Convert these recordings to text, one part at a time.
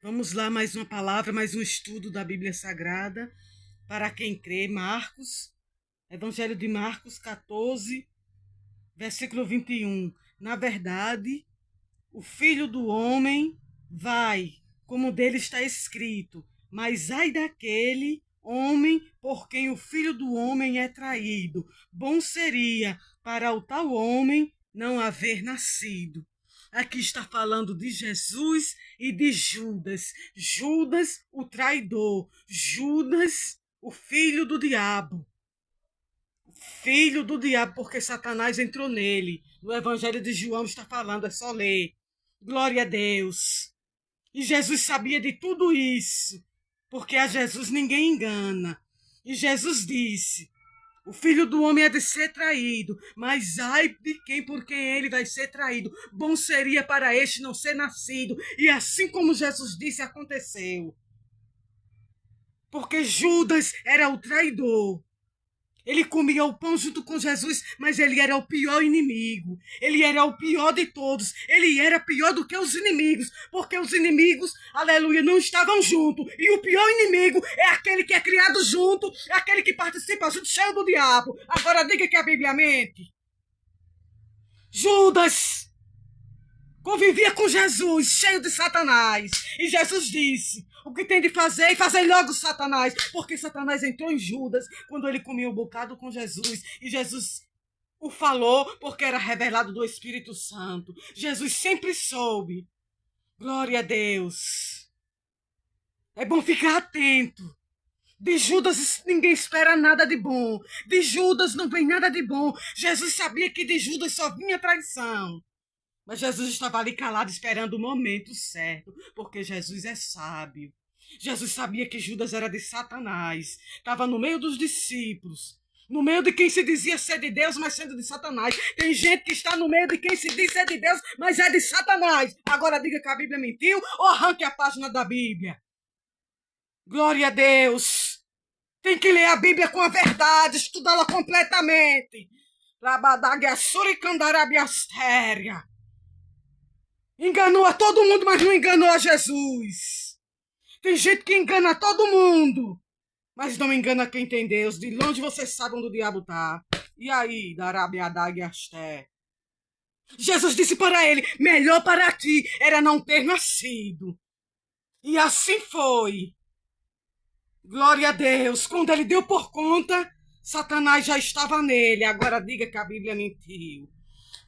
Vamos lá, mais uma palavra, mais um estudo da Bíblia Sagrada. Para quem crê, Marcos, Evangelho de Marcos 14, versículo 21. Na verdade, o Filho do Homem vai, como dele está escrito, mas ai daquele homem por quem o Filho do Homem é traído. Bom seria para o tal homem não haver nascido. Aqui está falando de Jesus e de Judas. Judas, o traidor. Judas, o filho do diabo. Filho do diabo, porque Satanás entrou nele. No Evangelho de João está falando, é só ler. Glória a Deus. E Jesus sabia de tudo isso, porque a Jesus ninguém engana. E Jesus disse: o Filho do Homem é de ser traído, mas ai de quem por quem ele vai ser traído. Bom seria para este não ser nascido. E assim como Jesus disse, aconteceu. Porque Judas era o traidor. Ele comia o pão junto com Jesus, mas ele era o pior inimigo. Ele era o pior de todos. Ele era pior do que os inimigos, porque os inimigos, aleluia, não estavam juntos. E o pior inimigo é aquele que é criado junto, é aquele que participa junto, cheio do diabo. Agora diga que a Bíblia mente. Judas convivia com Jesus, cheio de Satanás. E Jesus disse: o que tem de fazer, e fazer logo Satanás. Porque Satanás entrou em Judas quando ele comia um bocado com Jesus. E Jesus o falou porque era revelado do Espírito Santo. Jesus sempre soube. Glória a Deus. É bom ficar atento. De Judas ninguém espera nada de bom. De Judas não vem nada de bom. Jesus sabia que de Judas só vinha traição. Mas Jesus estava ali calado esperando o momento certo, porque Jesus é sábio. Jesus sabia que Judas era de Satanás, estava no meio dos discípulos, no meio de quem se dizia ser de Deus, mas sendo de Satanás. Tem gente que está no meio de quem se diz ser de Deus, mas é de Satanás. Agora diga que a Bíblia mentiu ou arranque a página da Bíblia. Glória a Deus. Tem que ler a Bíblia com a verdade, estudá-la completamente. Rabadagasuricandarabia-astéria. Enganou a todo mundo, mas não enganou a Jesus. Tem gente que engana a todo mundo, mas não engana quem tem Deus. De longe você sabe onde o diabo está. E aí, Darabiadagasté? Jesus disse para ele: melhor para ti era não ter nascido. E assim foi. Glória a Deus. Quando ele deu por conta, Satanás já estava nele. Agora diga que a Bíblia mentiu.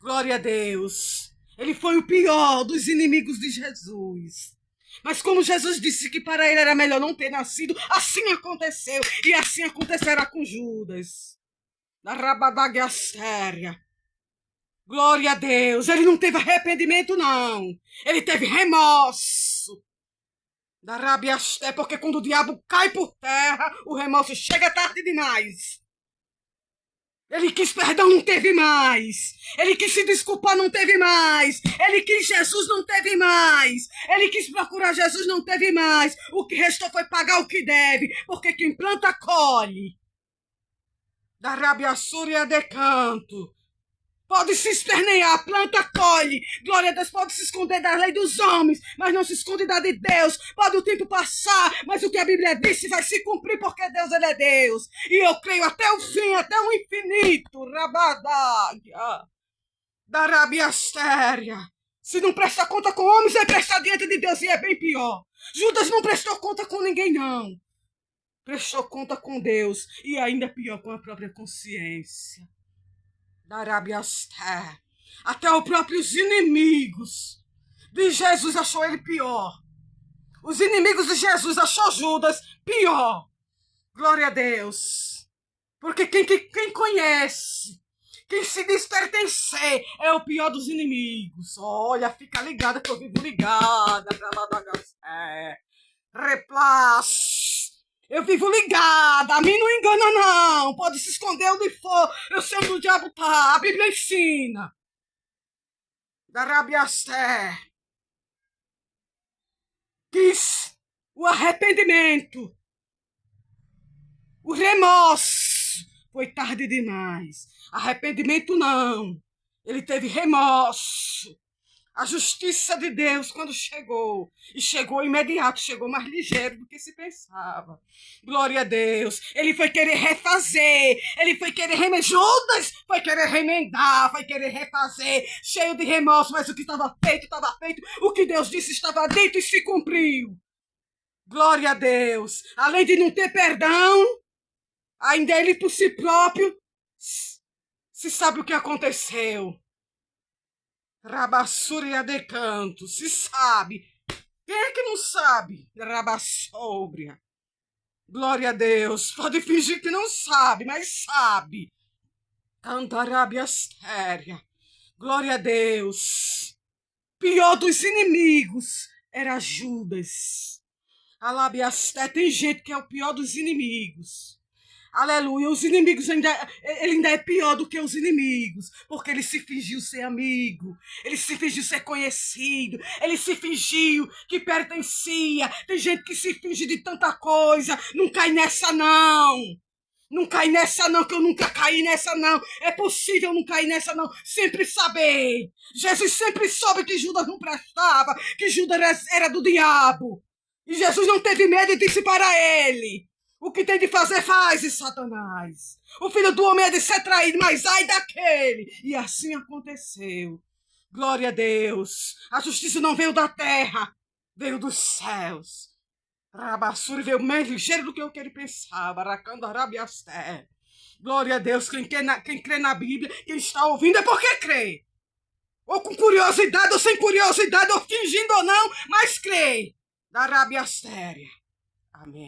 Glória a Deus. Ele foi o pior dos inimigos de Jesus. Mas como Jesus disse que para ele era melhor não ter nascido, assim aconteceu. E assim acontecerá com Judas. Na Rabadagastéria. Glória a Deus. Ele não teve arrependimento, não. Ele teve remorso. Da Rabiasté, porque quando o diabo cai por terra, o remorso chega tarde demais. Ele quis perdão, não teve mais. Ele quis se desculpar, não teve mais. Ele quis Jesus, não teve mais. Ele quis procurar Jesus, não teve mais. O que restou foi pagar o que deve, porque quem planta, colhe. Da rabiassúria de canto. Pode se espernear, planta, colhe. Glória a Deus, pode se esconder da lei dos homens, mas não se esconde da de Deus. Pode o tempo passar, mas o que a Bíblia disse vai se cumprir, porque Deus, ele é Deus. E eu creio até o fim, até o infinito. Rabadágia. Da rabiastéria. Se não presta conta com homens, vai prestar diante de Deus, e é bem pior. Judas não prestou conta com ninguém, não. Prestou conta com Deus, e ainda pior, com a própria consciência. Da Rabiasté. Até os próprios inimigos de Jesus achou ele pior. Os inimigos de Jesus achou Judas pior. Glória a Deus. Porque quem conhece, quem se diz pertencer, é o pior dos inimigos. Olha, fica ligada que eu vivo ligada. Replace. Eu vivo ligada, a mim não engana não, pode se esconder onde for, eu sei onde o diabo tá, a Bíblia ensina. Da Rabiasté. Quis o arrependimento, o remorso, foi tarde demais. Arrependimento não, ele teve remorso. A justiça de Deus, quando chegou, e chegou imediato, chegou mais ligeiro do que se pensava. Glória a Deus. Ele foi querer refazer, ele foi querer remendar. Judas foi querer remendar, foi querer refazer, cheio de remorso, mas o que estava feito, estava feito. O que Deus disse estava dito e se cumpriu. Glória a Deus. Além de não ter perdão, ainda ele por si próprio, se sabe o que aconteceu. Rabassúria de canto, se sabe. Quem é que não sabe? Rabassóbria. Glória a Deus. Pode fingir que não sabe, mas sabe. Cantarábia astéria. Glória a Deus. Pior dos inimigos era Judas. Alabiasté, tem gente que é o pior dos inimigos. Aleluia, os inimigos ele ainda é pior do que os inimigos, porque ele se fingiu ser amigo, ele se fingiu ser conhecido, ele se fingiu que pertencia. Tem gente que se finge de tanta coisa, não cai nessa não. Não cai nessa não, que eu nunca caí nessa não. É possível não cair nessa não. Sempre saber. Jesus sempre soube que Judas não prestava, que Judas era do diabo. E Jesus não teve medo e disse para ele: o que tem de fazer, faz, e Satanás. O filho do homem é de ser traído, mas ai daquele. E assim aconteceu. Glória a Deus. A justiça não veio da terra, veio dos céus. Rabassuri veio mais ligeiro do que o que ele pensava. Racandarabiasté. Glória a Deus. Quem crê na Bíblia, quem está ouvindo é porque crê. Ou com curiosidade, ou sem curiosidade, ou fingindo ou não, mas crê. Da Rabiastéria. Amém.